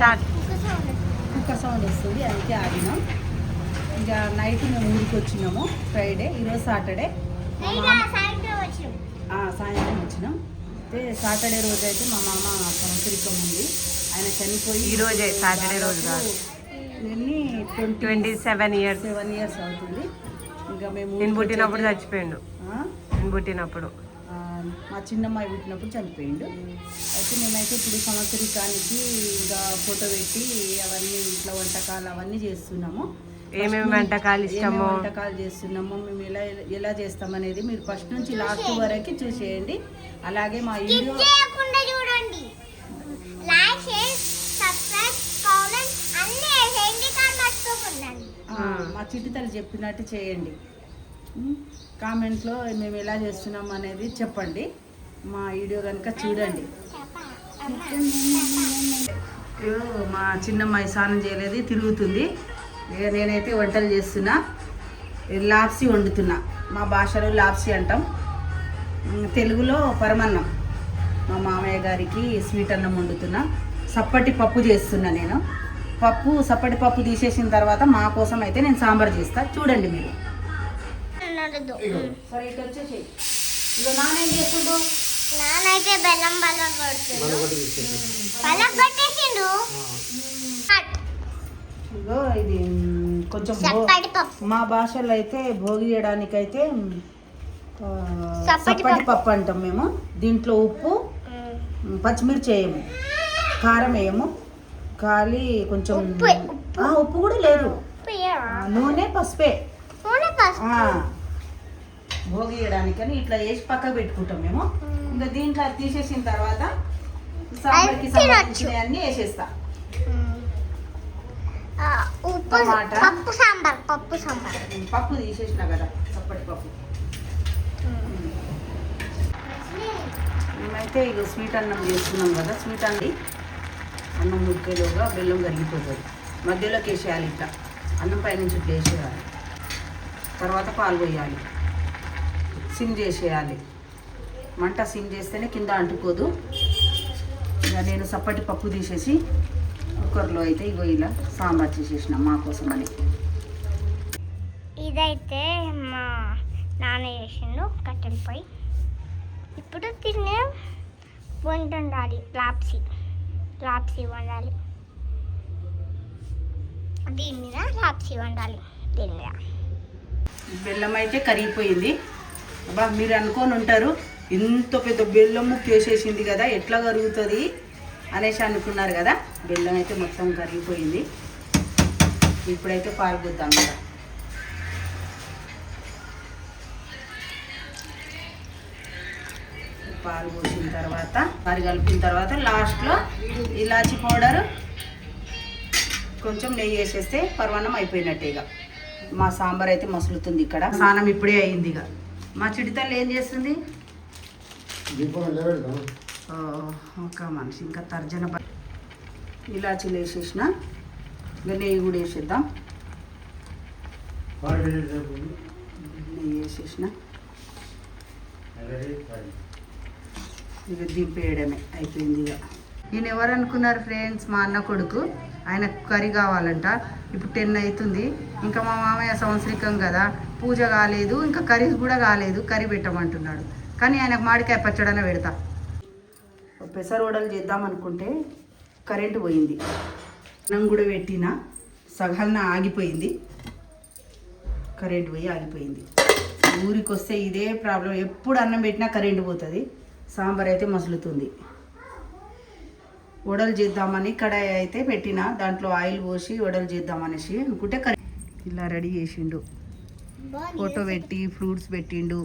Start. Cooker sound వస్తుంది, అందుకే ఆగినాం. ఇంకా నైట్ మేము ఊరికి వచ్చినాము. ఫ్రైడే, ఈరోజు సాటర్డే. సాయంత్రం వచ్చినాం. అయితే సాటర్డే రోజు అయితే మా మామ సంవత్సరికం ఉంది. ఆయన చనిపోయి ఈరోజే సాటర్డే రోజు కాదు, 27 years అవుతుంది. ఇంకా మేము నేను పుట్టినప్పుడు చచ్చిపోయిండు. నేను పుట్టినప్పుడు మా చిన్నమ్మాయి పుట్టినప్పుడు చనిపోయిండు. అయితే మేమైతే ఇప్పుడు సంవత్సరికానికి ఇంకా ఫోటో పెట్టి అవన్నీ ఇంట్లో వంటకాలు అవన్నీ చేస్తున్నాము. ఏమేమి వంటకాలు ఇష్టమో వంటకాలు చేస్తున్నాము, మేము ఎలా చేస్తామనేది మీరు ఫస్ట్ నుంచి లాస్ట్ వరకు చూసేయండి. అలాగే మా వీడియో చూడండి, లైక్ షేర్ సబ్స్క్రైబ్ కామెంట్ అన్నీ చేయండి, కానీ మర్చిపోకండి. మా చిట్టి తల్లి చెప్పినట్టు చేయండి. కామెంట్లో మేము ఎలా చేస్తున్నాం అనేది చెప్పండి. మా వీడియో కనుక చూడండి. మా చిన్నమ్మాయి స్నానం చేయలేదు, తిరుగుతుంది. నేనైతే వంటలు చేస్తున్నా. లాప్సీ వండుతున్నా. మా భాషలో లాప్సీ అంటాం, తెలుగులో పరమన్నం. మా మామయ్య గారికి స్వీట్ అన్నం వండుతున్నా. సప్పటి పప్పు చేస్తున్నా. నేను సప్పటి పప్పు తీసేసిన తర్వాత మా కోసం అయితే నేను సాంబార్ చేస్తా, చూడండి మీరు. సరే ఇటు వచ్చేసి ఇదో నానేం చేస్తుండు. నానైతే బెల్లం పట్టేసిండు. ఇగో ఇది కొంచెం మా భాషలో అయితే భోగి చేయడానికైతే సప్పటి పప్పు అంటాం మేము. దీంట్లో ఉప్పు పచ్చిమిర్చి వేయము, కారం వేయము, ఖాళీ కొంచెం ఉప్పు కూడా లేదు, నూనె పసుపే. భోగి చేయడానికని ఇట్లా వేసి పక్కకు పెట్టుకుంటాం మేము. ఇంకా దీంట్లో తీసేసిన తర్వాత సాంబార్కి సంబంధించిన అన్నీ వేసేస్తా. పప్పు తీసేసిన కదా, సప్పటి పప్పు. మేమైతే ఇక స్వీట్ అన్నం చేస్తున్నాం కదా. స్వీట్ అన్నం ఉడికేలోగా బెల్లం కరిగిపోతుంది. మధ్యలోకి వేసేయాలి, ఇట్లా అన్నం పైనుంచి ఇట్లా వేసేయాలి. తర్వాత పాలు పోయాలి, సిమ్ చేసేయాలి. మంట సిమ్ చేస్తేనే కింద అంటుకోదు. ఇక నేను సప్పటి పప్పు తీసేసి కుక్కర్లో అయితే ఇగో ఇలా సాంబార్ చేసేసిన మా కోసం అని. ఇదైతే మా నాన్న చేసిండు కట్టెలపై. ఇప్పుడు తినే వండాలి, లాప్సీ వండాలి. దీని మీద లాప్సీ వండాలి. దీని మీద బెల్లం అయితే కరిగిపోయింది. అబ్బా మీరు అనుకొని ఉంటారు, ఇంత పెద్ద బెల్లం ముక్కేసేసింది కదా, ఎట్లా కరుగుతుంది అనేసి అనుకున్నారు కదా. బెల్లం అయితే మొత్తం కరిగిపోయింది. ఇప్పుడైతే పాలు పోద్దాం కదా. పాలు పోసిన తర్వాత పాలు కలిపిన తర్వాత లాస్ట్లో ఇలాచి పౌడర్ కొంచెం నెయ్యి వేసేస్తే పరమాన్నం అయిపోయినట్టే. ఇక మా సాంబార్ అయితే మసులుతుంది. ఇక్కడ స్నానం ఇప్పుడే అయింది. ఇక మా చిడితల్లి ఏం చేస్తుంది, ఒక మనిషి ఇంకా తర్జన. ఇలాచీలు వేసేసిన, ఇంకా నెయ్యి కూడా వేసేద్దాం. నెయ్యి వేసేసిన ఇక దింపేయడమే అయిపోయింది. ఇక నేను ఎవరు అనుకున్నారు ఫ్రెండ్స్, మా అన్న కొడుకు. ఆయన కర్రీ కావాలంట. ఇప్పుడు 10 అవుతుంది. ఇంకా మా మామయ్య సంవత్సరికం కదా, పూజ కాలేదు, ఇంకా కర్రీ కూడా కాలేదు, కర్రీ పెట్టమంటున్నాడు. కానీ ఆయనకు మామిడికాయ పచ్చడనే పెడతా. పెసర వడలు చేద్దాం అనుకుంటే కరెంటు పోయింది. అన్నం కూడా పెట్టిన సగలన ఆగిపోయింది. కరెంటు పోయి ఆగిపోయింది. ఊరికి వస్తే ఇదే ప్రాబ్లం, ఎప్పుడు అన్నం పెట్టినా కరెంటు పోతుంది. సాంబార్ అయితే మసులుతుంది. వడలు చేద్దామని కడాయి అయితే పెట్టిన, దాంట్లో ఆయిల్ పోసి వడలు చేద్దామనేసి అనుకుంటే ఇలా రెడీ చేసిండు. ఫోటో పెట్టి ఫ్రూట్స్ పెట్టిండు.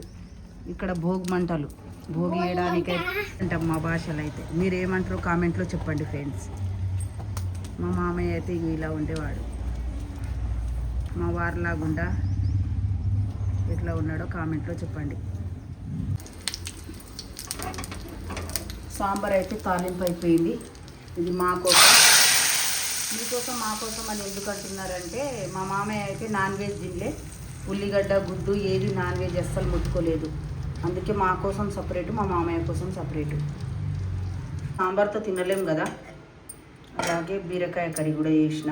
ఇక్కడ భోగి మంటలు, భోగి వేయడానికి అంటాం మా భాషలో. అయితే మీరేమంటారో కామెంట్లో చెప్పండి ఫ్రెండ్స్. మా మామయ్య అయితే ఇలా ఉండేవాడు. మా వారిలాగుండా ఎట్లా ఉన్నాడో కామెంట్లో చెప్పండి. సాంబార్ అయితే తాలింపు అయిపోయింది. ఇది మా కోసం, మీకోసం మా కోసం అని ఎందుకు అంటున్నారంటే, మా మామయ్య అయితే నాన్ వెజ్ తినలే. ఉల్లిగడ్డ గుడ్డు ఏది నాన్ వెజ్ అస్సలు ముట్టుకోలేదు. అందుకే మా కోసం సపరేటు, మా మామయ్య కోసం సపరేటు. సాంబార్తో తినలేం కదా, అలాగే బీరకాయ కర్రీ కూడా చేసిన.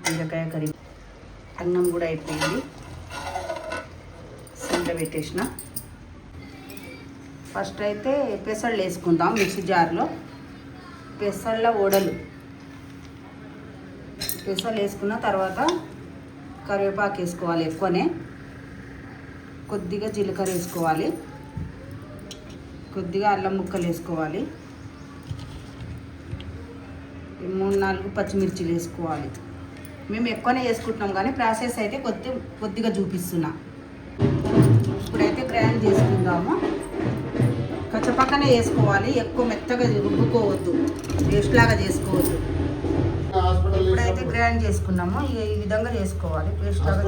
బీరకాయ కర్రీ, అన్నం కూడా అయిపోయింది, సిమ్లో పెట్టేసిన. ఫస్ట్ అయితే పెసళ్ళు వేసుకుందాం మిక్సీ జార్లో. పెసళ్ళ వడలు, పెసళ్ళు వేసుకున్న తర్వాత కరివేపాకు వేసుకోవాలి ఎక్కువనే, కొద్దిగా జీలకర్ర వేసుకోవాలి, కొద్దిగా అల్లం ముక్కలు వేసుకోవాలి, 3-4 పచ్చిమిర్చిలు వేసుకోవాలి. మేము ఎక్కువనే వేసుకుంటున్నాం కానీ ప్రాసెస్ అయితే కొద్దిగా చూపిస్తున్నా. ఇప్పుడైతే గ్రైండ్ చేసుకుందాము. కచ్చపక్కనే వేసుకోవాలి, ఎక్కువ మెత్తగా రుబ్బుకోవద్దు, పేస్ట్ లాగా చేసుకోవద్దు. ఇప్పుడైతే గ్రైండ్ చేసుకున్నాము, ఈ విధంగా చేసుకోవాలి, పేస్ట్ లాగా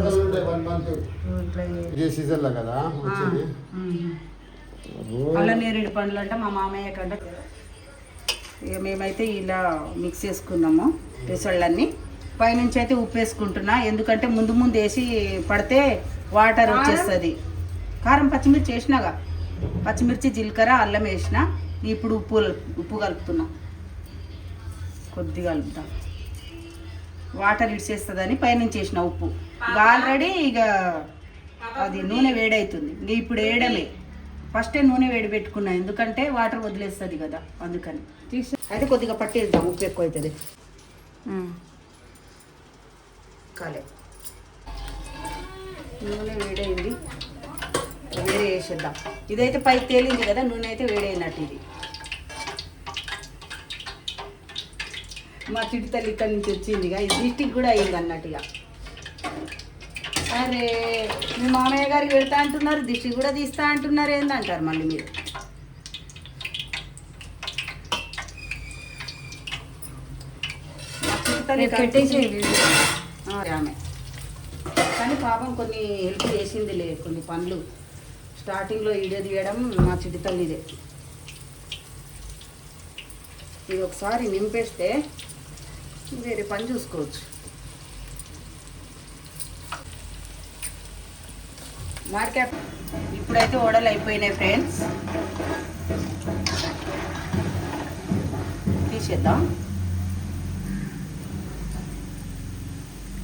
అలా నేరేడు పండ్లు అంటే మా మామయ్య కంటే. ఇక మేమైతే ఇలా మిక్స్ చేసుకున్నాము పెసళ్ళన్నీ. పైనుంచి అయితే ఉప్పు వేసుకుంటున్నా, ఎందుకంటే ముందు వేసి పడితే వాటర్ వచ్చేస్తుంది. కారం పచ్చిమిర్చి వేసినాగా, పచ్చిమిర్చి జీలకర్ర అల్లం వేసిన. ఇప్పుడు ఉప్పు కలుపుతున్నా, కొద్దిగా కలుపుతా, వాటర్ ఇడ్చేస్తుందని పైనుంచి వేసిన ఉప్పు. ఆల్రెడీ ఇక అది నూనె వేడవుతుంది, ఇంక ఇప్పుడు వేయడమే. ఫస్టే నూనె వేడి పెట్టుకున్నా, ఎందుకంటే వాటర్ వదిలేస్తుంది కదా, అందుకని. అయితే కొద్దిగా పట్టేద్దాం, ఉప్పు ఎక్కువ అవుతుంది. కాలే, నూనె వేడైంది, వేరే వేసేద్దాం. ఇదైతే పైకి తేలింది కదా, నూనె అయితే వేడైనట్టు. ఇది మా చిట్టి తల్లి ఇక్కడి నుంచి వచ్చిందిగా, ఇది దిష్టికి కూడా అయ్యింది అన్నట్టుగా. అరే మీ మామయ్య గారికి పెడతా అంటున్నారు, దిష్టి కూడా తీస్తా అంటున్నారు, ఏందంటారు మళ్ళీ మీరు. ఆమె కానీ పాపం కొన్ని హెల్ప్ చేసిందిలే, కొన్ని పనులు. స్టార్టింగ్లో వీడియో తీయడం మా చిట్టి తల్లిదే. ఇది ఒకసారి నింపేస్తే వేరే పని చూసుకోవచ్చు. మార్కెట్ ఇప్పుడైతే వడలు అయిపోయినాయి ఫ్రెండ్స్, తీసేద్దాం.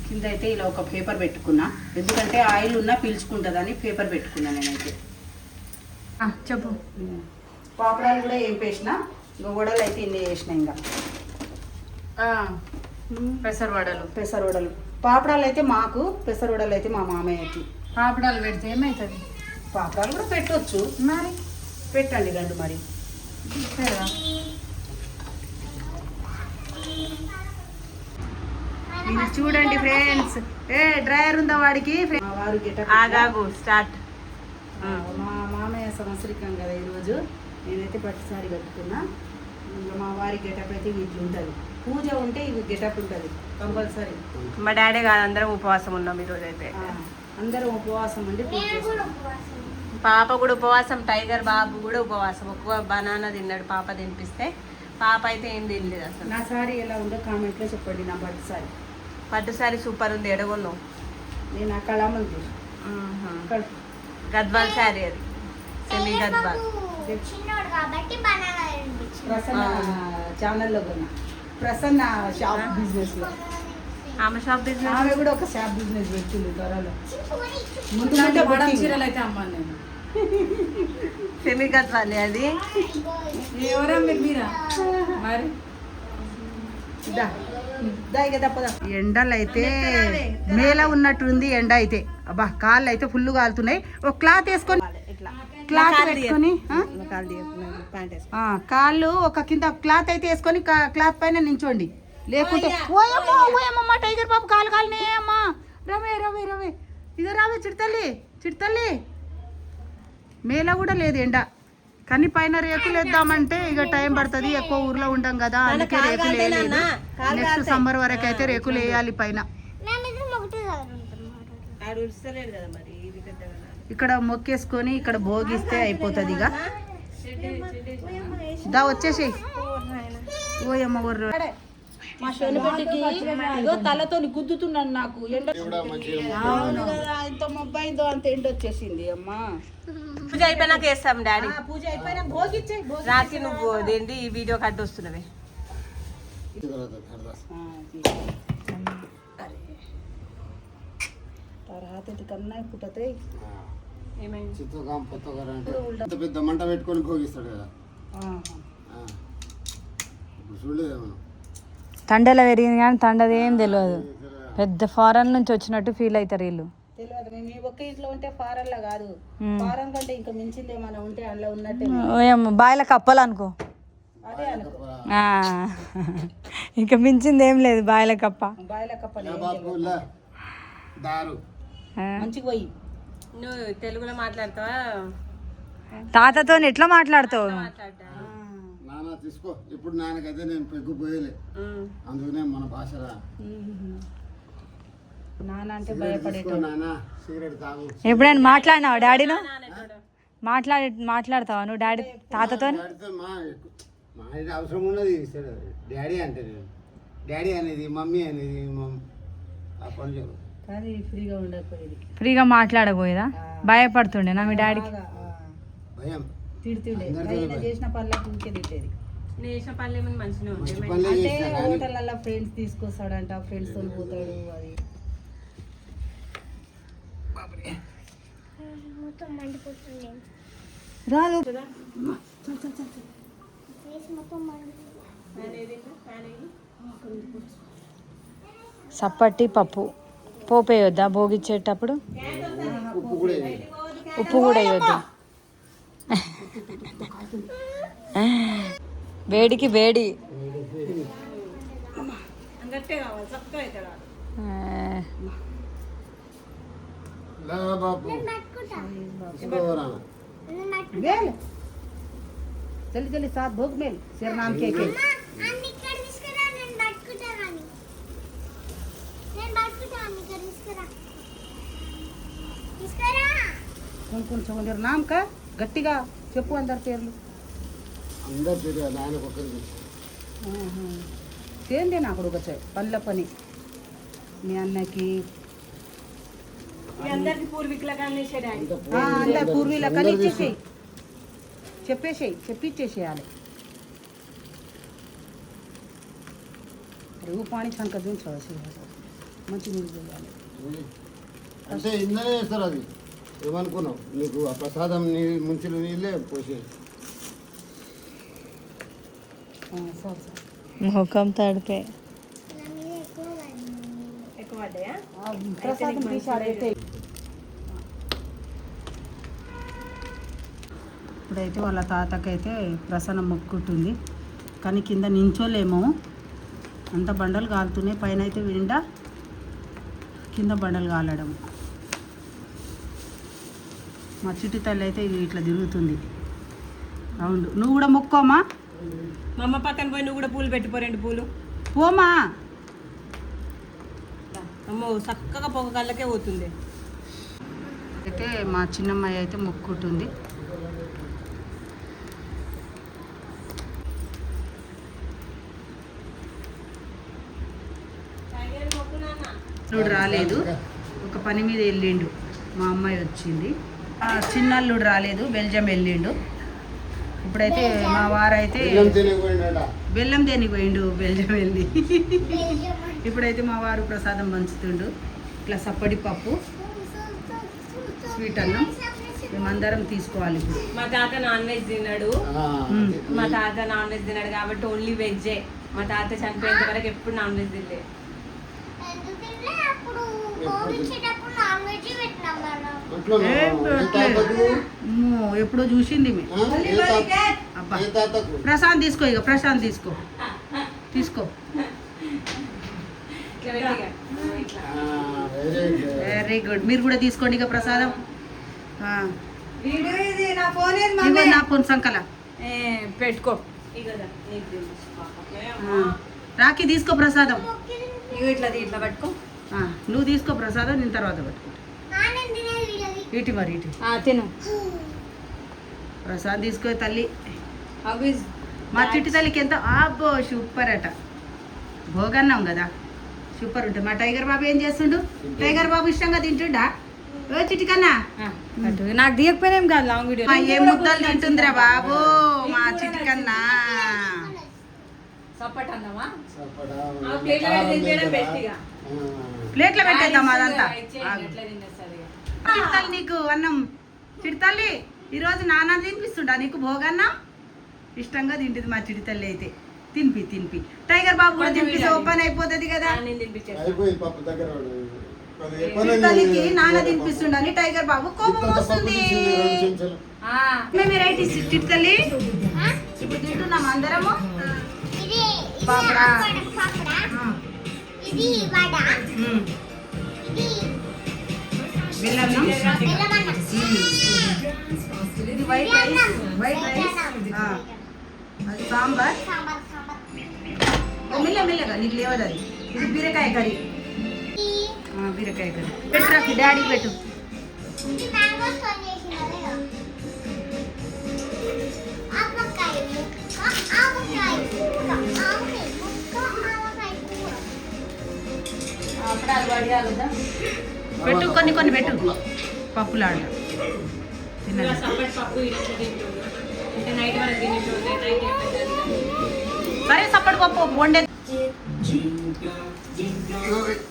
కింద అయితే ఇలా ఒక పేపర్ పెట్టుకున్నా, ఎందుకంటే ఆయిల్ ఉన్నా పీల్చుకుంటుందని పేపర్ పెట్టుకున్నా నేనైతే. చెప్పు. పాపడాలు కూడా ఏం వేసిన, ఇంకా వడలు అయితే ఇన్ని వేసిన. ఇంకా పెసరవడలు, పాపడాలు అయితే మాకు, పెసరవడలు అయితే మా మామయ్యకి. పాపడాలు పెడితే ఏమవుతుంది? పాపడాలు కూడా పెట్టవచ్చు, మరి పెట్టండి రెండు. మరి ఇది చూడండి ఫ్రెండ్స్, డ్రైయర్ ఉందా వాడికి? వారు ఆగాగు స్టార్ట్. మా మామయ్య సంవత్సరికం కదా ఈరోజు, నేనైతే పట్టు సారీ కట్టుకున్నా. ఇంకా మా వారి గెటప్ అయితే ఇట్లా ఉంటుంది, పూజ ఉంటే ఇవి గెటప్ ఉంటుంది కంపల్సరీ. మా డాడీ కాదు, అందరం ఉపవాసం ఉన్నాం ఈరోజు అయితే. అందరం ఉపవాసం ఉండి పూజ చేస్తాం. పాప కూడా ఉపవాసం, టైగర్ బాబు కూడా ఉపవాసం. ఒక్క బనానా తిన్నాడు పాప తినిపిస్తే, పాప అయితే ఏం తినలేదు అసలు. నా సారీ ఎలా ఉందో కామెంట్లో చెప్పండి. నా పట్టు సారీ సూపర్ ఉంది. ఎడగొన్నావు? నేను ఆ కళామంది గద్వాల్ శారీ, అది సెమీ గద్వాల్. ప్రసన్న ఛానల్లో కొన్నా, ప్రసన్న షాప్ బిజినెస్ లో. ఆమె షాప్ బిజినెస్, ఆమె కూడా ఒక షాప్ బిజినెస్ పెట్టింది త్వరలో. చీరలు అయితే అమ్మాను నేను. సెమీ గద్వాల్ అది. ఎవరా మీరా మరి ఎండలు అయితే మేల ఉన్నట్టుంది ఎండ అయితే. అబ్బా కాళ్ళు అయితే ఫుల్ కాలుతున్నాయి. ఒక క్లాత్ వేసుకొని, క్లాత్ వేసుకొని కాళ్ళు ఒక కింద క్లాత్ అయితే వేసుకొని క్లాత్ పైన నించోండి, లేకుంటే ఓయమ్మా ఓయమ్మా టైగర్ బాబు కాలు కాలినే అమ్మా. రవే రవే రవే ఇదే రావే చిడతల్లి. మేల కూడా లేదు ఎండ, కానీ పైన రేకులు వేద్దామంటే ఇక టైం పడుతుంది, ఎక్కువ ఊర్లో ఉండం కదా, అందుకే రేకులు వేయలేదు. నెక్స్ట్ సమ్మర్ వరకు అయితే రేకులు వేయాలి పైన. ఇక్కడ మొక్కేసుకొని ఇక్కడ భోగిస్తే అయిపోతుంది. ఇక దా వచ్చేసి ఓయమ్మ ఊర్రు. మా శనిపెట్టికి ఇగో తలతో గుద్దుతున్నాను నాకు ఎండ. అవును కదా, ఇంత మొబ్బైందో అంత ఎండ వచ్చేసింది అమ్మా. పూజ అయిపోయినాక వేస్తాం డాడీ. పూజ అయిపోయినా భోగిచ్చే రాత్రి నువ్వు ఏంటి ఈ వీడియో కట్ వస్తున్నవే. కన్నా పుట్టతే ఏమైంది? పెద్ద మంట పెట్టుకొని భోగిస్తాడు కదా. ఇప్పుడు చూడలేదు తండలో పెరిగింది కానీ తండది ఏం తెలియదు. పెద్ద ఫారెన్ నుంచి వచ్చినట్టు ఫీల్ అవుతారు వీళ్ళు. తెలియదు. మేము ఈ ఒక్క ఇంట్లో ఉంటే ఫారెన్లో కాదు, ఫారెన్ కంటే ఇంకా మించింది ఏమైనా ఉంటే అందులో ఉన్నట్టే. బాయిల కప్పాలనుకో, అదే అనుకో. ఇంకా మించింది ఏం లేదు. బాయిల కప్ప, బాయిల కప్ప దారు మంచిగా పోయి. నువ్వు తెలుగులో మాట్లాడతావా? తాతతో ఎట్లా మాట్లాడతావు? నాన్న తీసుకో. ఇప్పుడు నాన్నకైతే నేను పెగ్గు పోయలే, అందుకనే మన భాషరా నాన్న అంటే భయపడేటో. నాన్న సిగరెట్ తాగు. ఎప్పుడైనా మాట్లాడినావా డాడీను? మాట్లాడతావా నువ్వు డాడీ తాతతో? మా అవసరం ఉన్నది డాడీ అంటే, డాడీ అనేది మమ్మీ అనేది ఆ పని చెప్పు. కానీ ఫ్రీగా ఉండకపోయేది, ఫ్రీగా మాట్లాడబోయేదా? భయపడుతుండేనా మీ డాడీకి? భయం తిడుతుండే. ఆయన చేసిన పనులకు ఊరికే తిట్టేది. నేసిన పనులు ఏమైనా మంచిగా మంచి ఉంటాయి. పనులే అంటే చేసినా కానీ హోటళ్ళల్లో ఫ్రెండ్స్ తీసుకొస్తాడంట, ఫ్రెండ్స్ తో పోతాడు. అది మొత్తం మండిపోతుంది. రాలు ఫేస్ మొత్తం మండిపోతుంది. సప్పట్టి పప్పు పోపేయొద్దా భోగిచ్చేటప్పుడు? ఉప్పు కూడా వేయాలి. ఉప్పు కూడా వేయొద్దు. వేడికి వేడి. లా బాబు తీసుకోరా. बेल जल्दी जल्दी साथ भोग मेल शेर नाम के అన్ని ఇక్కడ తీసుకురా, నేను పట్టుకుంటాను. నేను పట్టుకుంటాను, ఇక్కడ తీసుకురా. తీసుకురా. कौन कौन चौंदर नाम का గట్టిగా చెప్పు అందరి పేర్లు. అందరు పేరు నాయనకు ఒక్కరికి చేయండి నాకు ఒక పనుల పని. మీ అన్నకి అందరికి పూర్వీకుల కానీ డాడీ. అందరు పూర్వీల కానీ ఇచ్చేసేయి, చెప్పేసేయి, చెప్పిచ్చేసేయాలి. రేవు పాని చంక దించవచ్చు, మంచి నీళ్ళు చేయాలి. అంటే ఇందనే చేస్తారు. అది ఏమనుకున్నావు? నీకు ఆ ప్రసాదం ముంచులు నీళ్ళే పోసే. సరే సరే ముఖం తడిపే. నా మీద ఎక్కువ పడింది. ఎక్కువ పడ్డాయా? ప్రసాదం తీసాడైతే. ఇప్పుడైతే వాళ్ళ తాతకైతే ప్రసన్నం మొక్కుంటుంది, కానీ కింద నించోలేమో, అంత బండలు కాలుతున్నాయి. పైన అయితే విండా, కింద బండలు కాలడం. మా చిట్టి తల్లి అయితే ఇట్లా తిరుగుతుంది రౌండ్. నువ్వు కూడా మొక్కోమా? మా అమ్మ పక్కన పోయి నువ్వు కూడా పూలు పెట్టిపో, 2 పూలు. పోమా. అమ్మో చక్కగా పొగ కళ్ళకే పోతుంది. అయితే మా చిన్నమ్మాయి అయితే మొక్కుంటుంది. అల్లుడు రాలేదు, ఒక పని మీద వెళ్ళిండు. మా అమ్మాయి వచ్చింది. చిన్న అల్లుడు రాలేదు, బెల్జియం వెళ్ళిండు. ఇప్పుడైతే మా వారైతే బెల్లం దేనికి పోయిండు, బెల్జియం వెళ్ళి. ఇప్పుడైతే మా వారు ప్రసాదం పంచుతుండు. ఇట్లా సప్పడి పప్పు, స్వీట్ అన్నం మేమందరం తీసుకోవాలి. ఇప్పుడు మా తాత నాన్ వెజ్ తిన్నాడు. మా తాత నాన్ వెజ్ తిన్నాడు కాబట్టి ఓన్లీ వెజ్జే. మా తాత చనిపోయేంత వరకు ఎప్పుడు నాన్ వెజ్ తినలే. ఎందుకంటే అప్పుడు భోగించేటప్పుడు నాన్ వెజ్ పెట్టినాం మనం. ఎప్పుడో చూసింది అబ్బా. ప్రశాంత్ తీసుకో, ఇక ప్రశాంత్ తీసుకో, తీసుకో. Very good. మీరు కూడా తీసుకోండి ఇక ప్రసాదం. ఇదిగో నా ఫోన్ సంకల పెట్టుకో. రాఖీ తీసుకో ప్రసాదం. ఇట్లా ఇట్లా పట్టుకో. నువ్వు తీసుకో ప్రసాదం, నేను తర్వాత పట్టుకుంటా. నాన్న తినేది వీడది. ఇటు మరి ఇటు తిను. ప్రసాదం తీసుకో తల్లి. అవి మా చిట్టి తల్లికి ఎంత ఆబ్బో సూపర్ అట. భోగన్నాం కదా, సూపర్ ఉంటుంది. మా టైగర్ బాబు ఏం చేస్తుండు? టైగర్ బాబు ఇష్టంగా తింటుండా? ఓ చిటికన్నా నాకు దిగకపోయినా కాదు లాంగ్ వీడియో ఏం ముద్దలు తింటుందిరా బాబు మా చిటికన్నా. సపోర్ట్ అన్నావా సపోటా, ఆ ప్లేట్లో పెట్టి తినిపించడం బెస్ట్ ఇక. ప్లేట్లో పెట్టేద్దాం అదంతా. ఇచ్చేయండి, ఎట్లా తినేస్తుంది ఇక. చిడతల్లి నీకు అన్నం చిడతల్లి ఈరోజు నాన్న తినిపిస్తుండా నీకు భోగన్నం? ఇష్టంగా తింటుంది మా చిడతల్లి అయితే. తినిపి టైగర్ బాబు కూడా తినిపిస్తే ఓపెన్ అయిపోతుంది కదా. నేను తినిపించేస్తా. అయిపోయింది పప్పు దగ్గర వాడు. కొద్దిగా ఎక్కువనే చిడతల్లికి తినేది. నాన్న తినిపిస్తుండని టైగర్ బాబు కోపం ఇంత పప్పు వస్తుంది. తీసింది, 2 చెంచాలు. మేము వెరైటీస్ చిడతల్లి ఇప్పుడు తింటున్నాం అందరము. ఇది పాపడా. పాపడా, ఇది వడ, ఇది బెల్లన్నం, బెల్లమన్నం, ఇది వైట్ రైస్, అది సాంబార్. సాంబార్, మెల్లగా నీకు లేవదు అది. ఇది బీరకాయ కర్రీ. ఇది బీరకాయ కర్రీ పెట్టురాకి డాడీ పెట్టు. ఇది మ్యాంగో స్టోన్ చేసినది. ఆవకాయ ముక్క, ఆవకాయ కూర, ఆవకాయ ముక్క, ఆవకాయ కూర. అప్పుడాలు వడియాలుదా పెట్టు కొన్ని పెట్టు. పప్పులాడ తిన్నది. సపరేట్ పప్పు ఇట్లా తింటుంది అంటే నైట్ వరకు తినేటోళ్ళు నైట్ ఏం పెట్టాలి. సరే సప్పటి పప్పు వండే.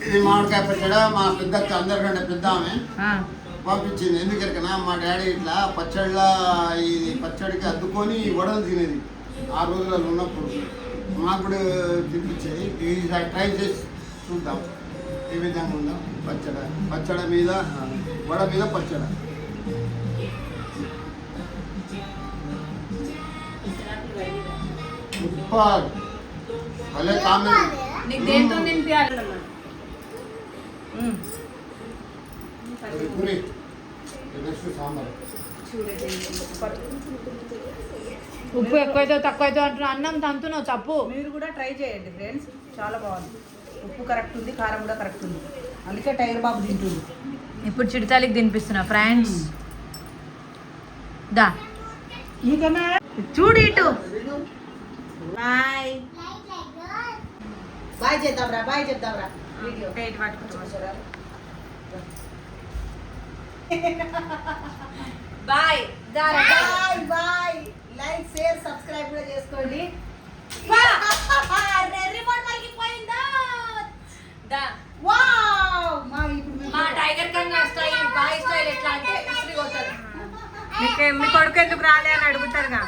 ఇది మామిడికాయ పచ్చడి మా పెద్దక్క అందరికంటే పెద్ద ఆమె పంపించింది. ఎందుకరికనా మా డాడీ ఇట్లా పచ్చడిలా ఇది పచ్చడికి అద్దుకొని వడలు తినేది ఆ రోజులలో ఉన్నప్పుడు. మాకు కూడా తినిపించేది. ఈసారి ట్రై చేసి చూద్దాం ఏ విధంగా ఉందో. పచ్చడి మీద వడ మీద పచ్చడి. సూపర్, భలే కామెంట్. నీకు దేంతో తినిపించాలమ్మా. పూరి నెక్స్ట్ సాంబార్. ఉప్పు ఎక్కువైతే తక్కువైతే అంటున్నా. అన్నం తంతున్నావు చప్పు. మీరు కూడా ట్రై చేయండి ఫ్రెండ్స్, చాలా బాగుంది. ఉప్పు కరెక్ట్ ఉంది, కారం కూడా కరెక్ట్ ఉంది. అందుకే టైగర్ బాబు తింటుంది. ఇప్పుడు చిడతాలికి తినిపిస్తున్నా ఫ్రెండ్స్. దా నీకన్నా చూడు ఇటు. బాయ్ బాయ్ చేద్దాంరా, బాయ్ చెప్దాంరా. వీడియో ఇటు పట్టుకుంటున్నా. Bye bye bye. Like share subscribe కూడా చేసుకోండి. రిమోట్ పలికిపోయిందా? దా వావ్ మా ఇప్పుడు మా టైగర్ కన్నా స్టైల్ బాయ్ స్టైల్ ఎట్లా అంటే ఇస్త్రీ కొట్టారు. మీ కొడుకు ఎందుకు రాలే అని అడుగుతారుగా.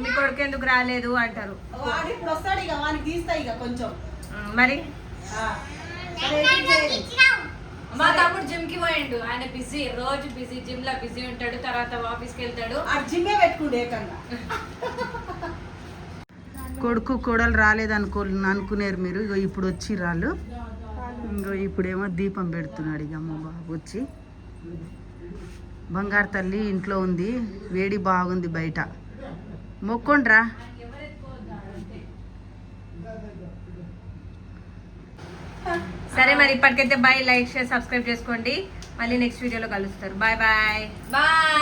మీ కొడుకు ఎందుకు రాలేదు అంటారు. వాడు ఇప్పుడు వస్తాడు ఇక, వానికి తీస్తా ఇక కొంచెం. మరి సరే, edit చేయండి. మా తమ్ముడు జిమ్ కి పోయిండు. ఆయన బిజీ, రోజు బిజీ, జిమ్ లో బిజీ ఉంటాడు. తర్వాత ఆఫీస్కి వెళ్తాడు. ఆ జిమ్మే పెట్టుకుండే ఏకంగా. కొడుకు కోడలు రాలేదు అనుకునేరు మీరు. ఇగో ఇప్పుడు వచ్చి రాళ్ళు. ఇంకో ఇప్పుడేమో దీపం పెడుతున్నాడు ఇక మా బాబు వచ్చి. బంగారు తల్లి ఇంట్లో ఉంది, వేడి బాగుంది బయట. మొక్కండ్రా. సరే మరి ఇప్పటికైతే బాయ్. లైక్ షేర్ సబ్స్క్రైబ్ చేసుకోండి. మళ్ళీ నెక్స్ట్ వీడియోలో కలుస్తారు. Bye bye bye.